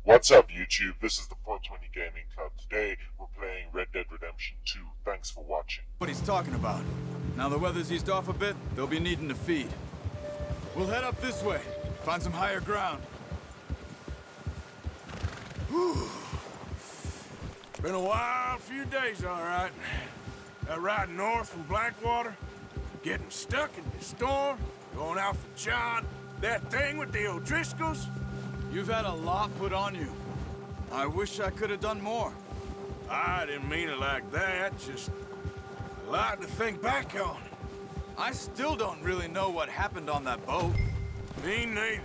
What's up, YouTube? This is the 420 Gaming Club. Today, we're playing Red Dead Redemption 2. Thanks for watching. What he's talking about. Now the weather's eased off a bit, they'll be needing to feed. We'll head up this way, find some higher ground. Whew. Been a wild few days, all right. That ride north from Blackwater, getting stuck in the storm, going out for John, that thing with the O'Driscolls. You've had a lot put on you. I wish I could have done more. I didn't mean it like that, just a lot to think back on. I still don't really know what happened on that boat. Me neither.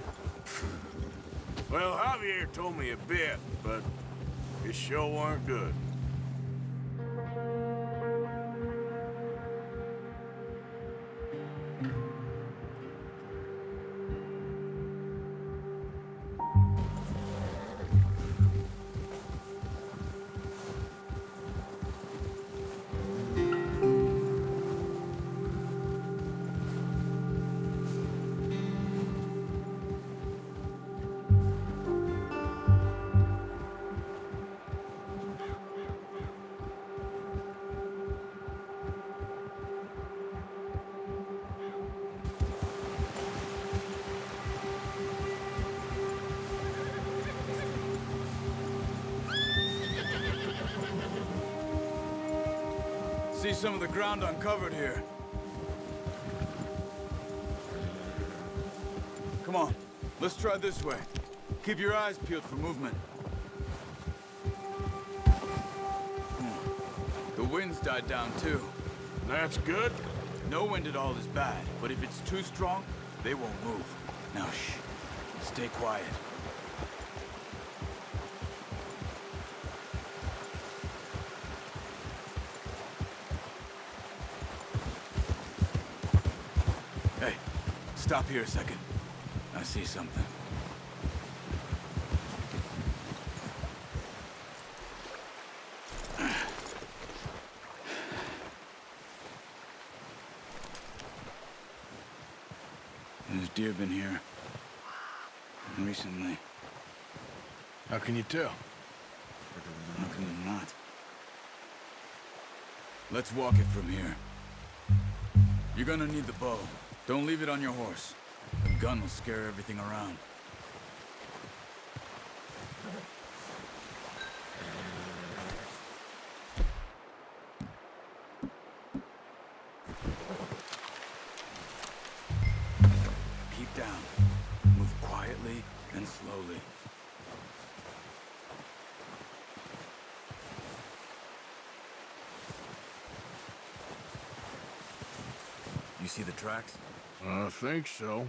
Well, Javier told me a bit, but it sure weren't good. See some of the ground uncovered here. Come on, let's try this way. Keep your eyes peeled for movement. The wind's died down too. That's good. No wind at all is bad, but if it's too strong, they won't move. Now shh, stay quiet. Hey, stop here a second. I see something. There's deer been here recently. How can you tell? How can you not? Let's walk it from here. You're gonna need the bow. Don't leave it on your horse. The gun will scare everything around. Keep down. Move quietly and slowly. You see the tracks? I think so.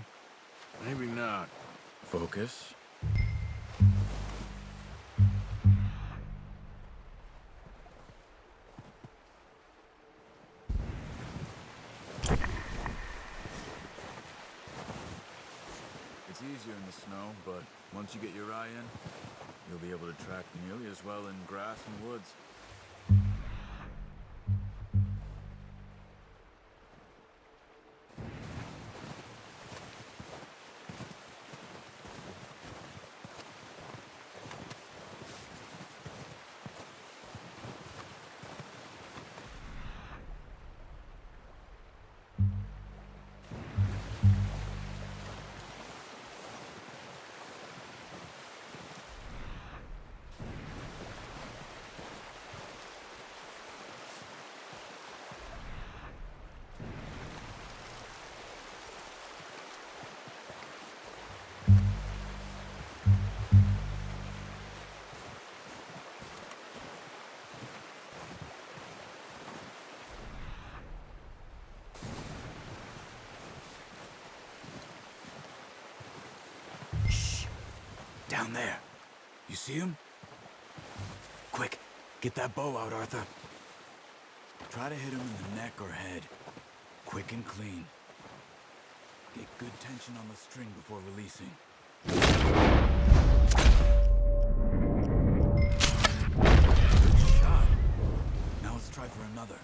Maybe not. Focus. It's easier in the snow, but once you get your eye in, you'll be able to track nearly as well in grass and woods. Down there. You see him? Quick, get that bow out, Arthur. Try to hit him in the neck or head. Quick and clean. Get good tension on the string before releasing. Good shot. Now let's try for another.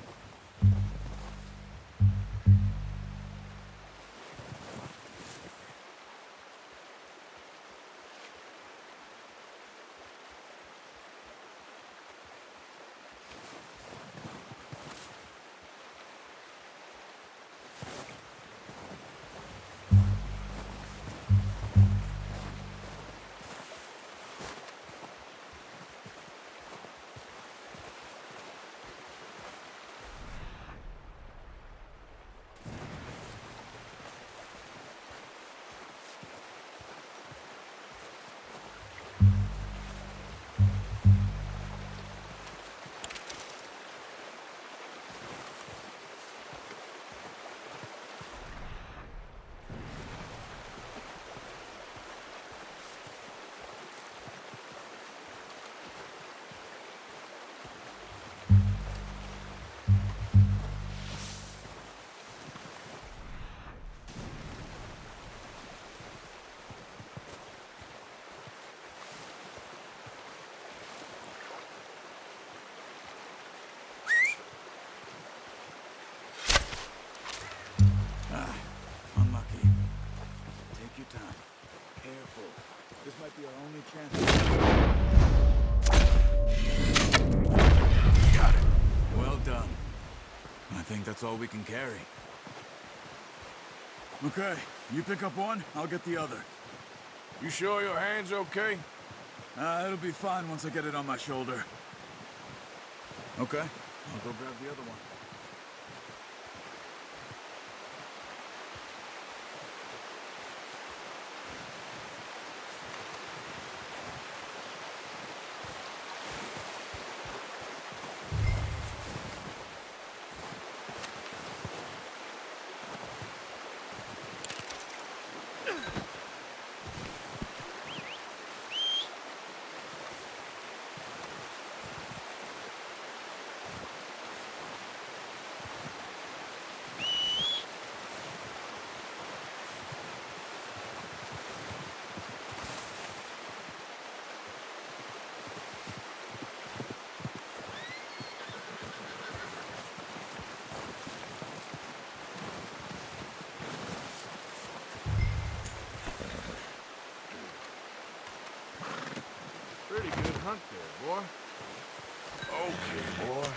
careful. This might be our only chance. Got it. Well done. I think that's all we can carry. Okay, you pick up one, I'll get the other. You sure your hand's okay? It'll be fine once I get it on my shoulder. Okay, I'll go grab the other one. Pretty good hunt there, boy. Okay, boy.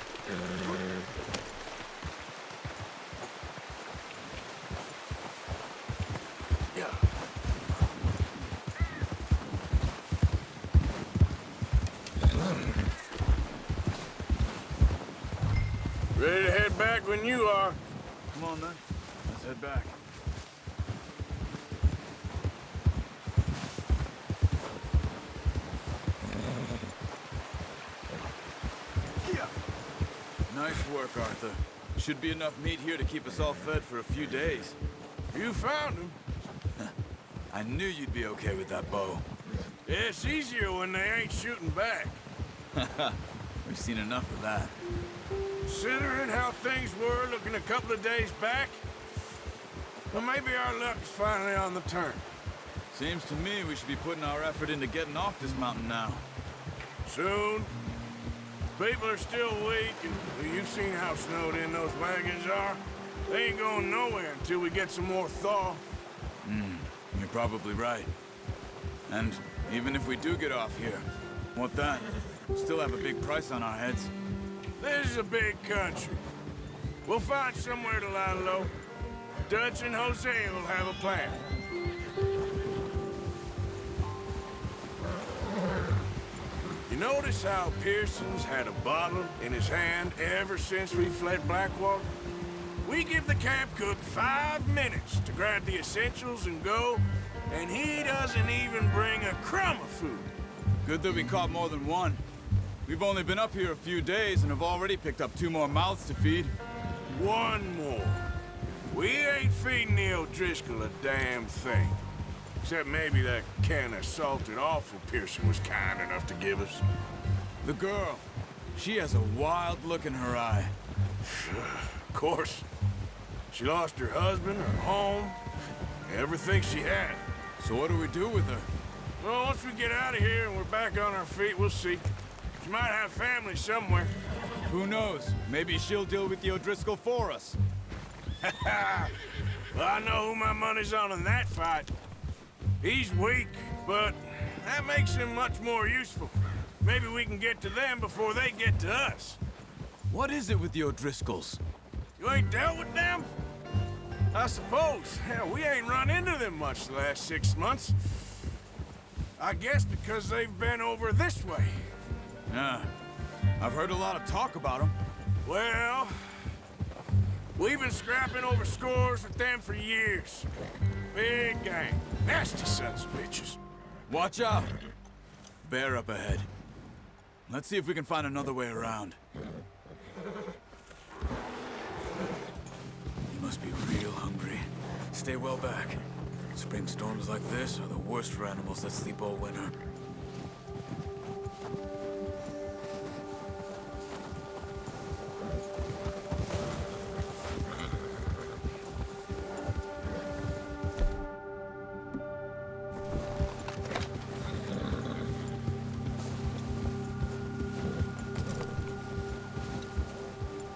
Yeah. Ready to head back when you are. Come on, then. Let's head back. Nice work, Arthur. Should be enough meat here to keep us all fed for a few days. You found him. I knew you'd be okay with that bow. Yeah, it's easier when they ain't shooting back. We've seen enough of that. Considering how things were looking a couple of days back, well, maybe our luck is finally on the turn. Seems to me we should be putting our effort into getting off this mountain now. Soon. People are still weak, and you've seen how snowed in those wagons are. They ain't going nowhere until we get some more thaw. You're probably right. And even if we do get off here, what then? Still have a big price on our heads. This is a big country. We'll find somewhere to lie low. Dutch and Jose will have a plan. You notice how Pearson's had a bottle in his hand ever since we fled Blackwater? We give the camp cook 5 minutes to grab the essentials and go, and he doesn't even bring a crumb of food. Good that we caught more than one. We've only been up here a few days and have already picked up 2 more mouths to feed. One more. We ain't feeding the O'Driscoll a damn thing. Except maybe that can of salted offal Pearson was kind enough to give us. The girl, she has a wild look in her eye. Of course. She lost her husband, her home, everything she had. So what do we do with her? Well, once we get out of here and we're back on our feet, we'll see. She might have family somewhere. Who knows? Maybe she'll deal with the O'Driscoll for us. Well, I know who my money's on in that fight. He's weak, but that makes him much more useful. Maybe we can get to them before they get to us. What is it with the O'Driscolls? You ain't dealt with them? I suppose. Hell, we ain't run into them much the last 6 months. I guess because they've been over this way. Yeah, I've heard a lot of talk about them. Well, we've been scrapping over scores with them for years. Big gang. Nasty sons of bitches. Watch out! Bear up ahead. Let's see if we can find another way around. You must be real hungry. Stay well back. Spring storms like this are the worst for animals that sleep all winter.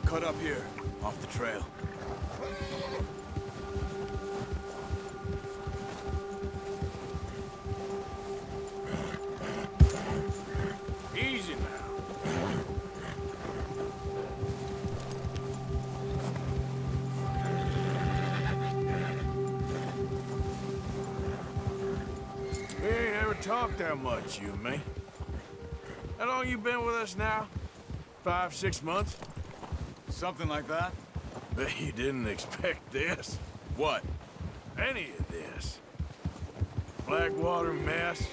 Cut up here, off the trail. talk that much, you and me. How long you been with us now? 5, 6 months? Something like that? Bet you didn't expect this. What? Any of this. Blackwater mess.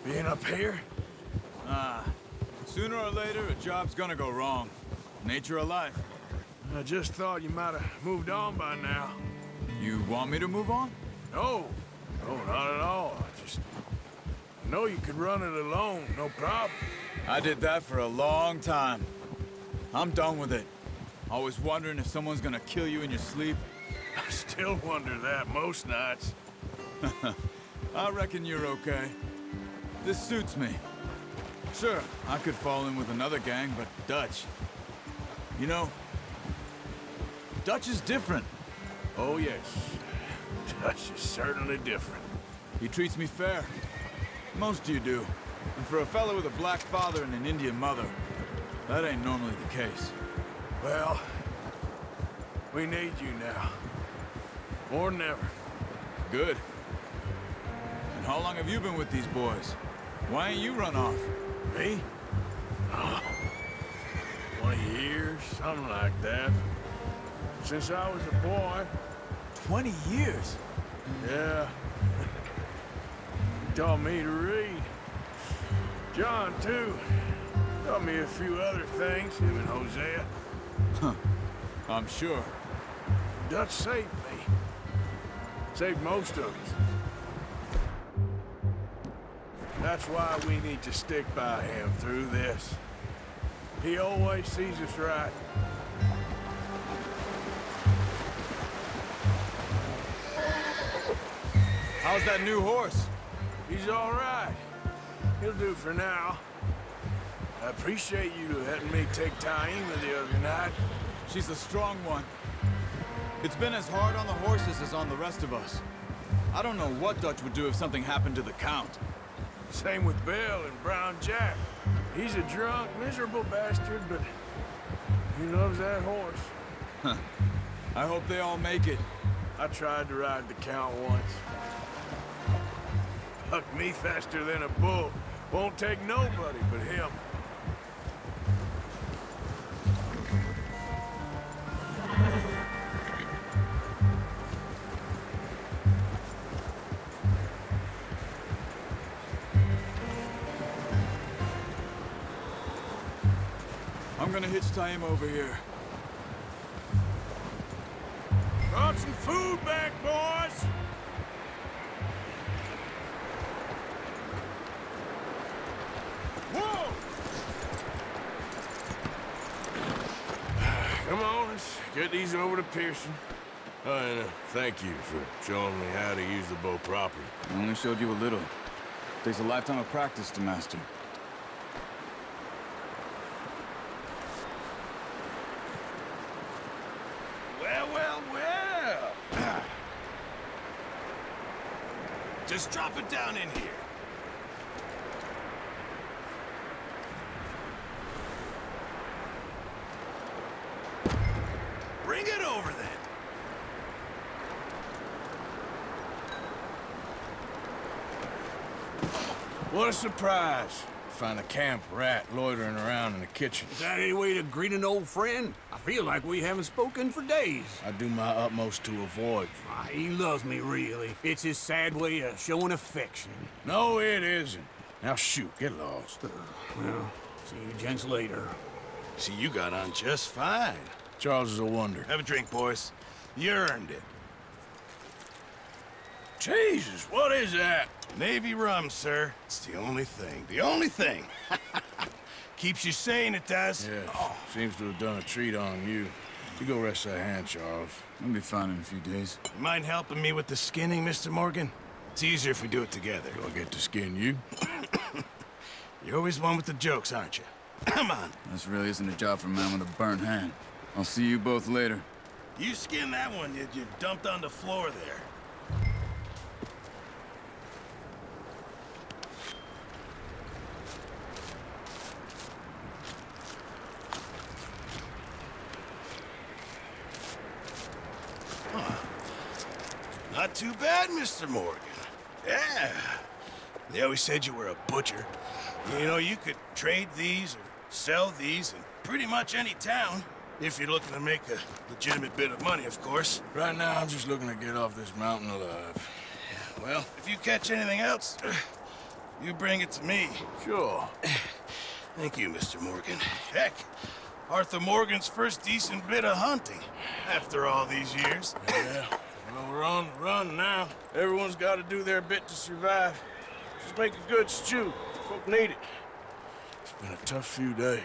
Being up here? Sooner or later, a job's gonna go wrong. Nature of life. I just thought you might have moved on by now. You want me to move on? No, not at all. I know you could run it alone, no problem. I did that for a long time. I'm done with it. Always wondering if someone's gonna kill you in your sleep. I still wonder that most nights. I reckon you're okay. This suits me. Sure, I could fall in with another gang, but Dutch... You know, Dutch is different. Oh, yes. Dutch is certainly different. He treats me fair. Most of you do. And for a fellow with a black father and an Indian mother, that ain't normally the case. Well, we need you now. More than ever. Good. And how long have you been with these boys? Why ain't you run off? Me? 20 years, something like that. Since I was a boy. 20 years? Yeah. He taught me to read. John, too. Taught me a few other things, him and Hosea. I'm sure. Dutch saved me. Saved most of us. That's why we need to stick by him through this. He always sees us right. How's that new horse? He's all right. He'll do for now. I appreciate you letting me take Taima the other night. She's a strong one. It's been as hard on the horses as on the rest of us. I don't know what Dutch would do if something happened to the Count. Same with Bill and Brown Jack. He's a drunk, miserable bastard, but he loves that horse. I hope they all make it. I tried to ride the Count once. Bucked me faster than a bull. Won't take nobody but him. I'm gonna hitch Taima over here. Brought some food back, boys! Whoa! Come on, let's get these over to Pearson. Oh, and thank you for showing me how to use the bow properly. I only showed you a little. Takes a lifetime of practice to master. Well. Just drop it down in here. Bring it over then. What a surprise. Find a camp rat loitering around in the kitchen. Is that any way to greet an old friend? I feel like we haven't spoken for days. I do my utmost to avoid you. He loves me, really. It's his sad way of showing affection. No, it isn't. Now shoot, get lost. Well, see you gents later. See, you got on just fine. Charles is a wonder. Have a drink, boys. You earned it. Jesus, what is that? Navy rum, sir. It's the only thing. The only thing. Keeps you sane, it does. Yeah, seems to have done a treat on you. You go rest that hand, Charles. I'll be fine in a few days. You mind helping me with the skinning, Mr. Morgan? It's easier if we do it together. Do I get to skin you? You're always one with the jokes, aren't you? Come on. This really isn't a job for a man with a burnt hand. I'll see you both later. You skin that one you dumped on the floor there. Not too bad, Mr. Morgan. Yeah. They always said you were a butcher. You know, you could trade these or sell these in pretty much any town. If you're looking to make a legitimate bit of money, of course. Right now, I'm just looking to get off this mountain alive. Well, if you catch anything else, you bring it to me. Sure. Thank you, Mr. Morgan. Heck, Arthur Morgan's first decent bit of hunting after all these years. Yeah, well, we're on the run now. Everyone's got to do their bit to survive. Just make a good stew. Folk need it. It's been a tough few days.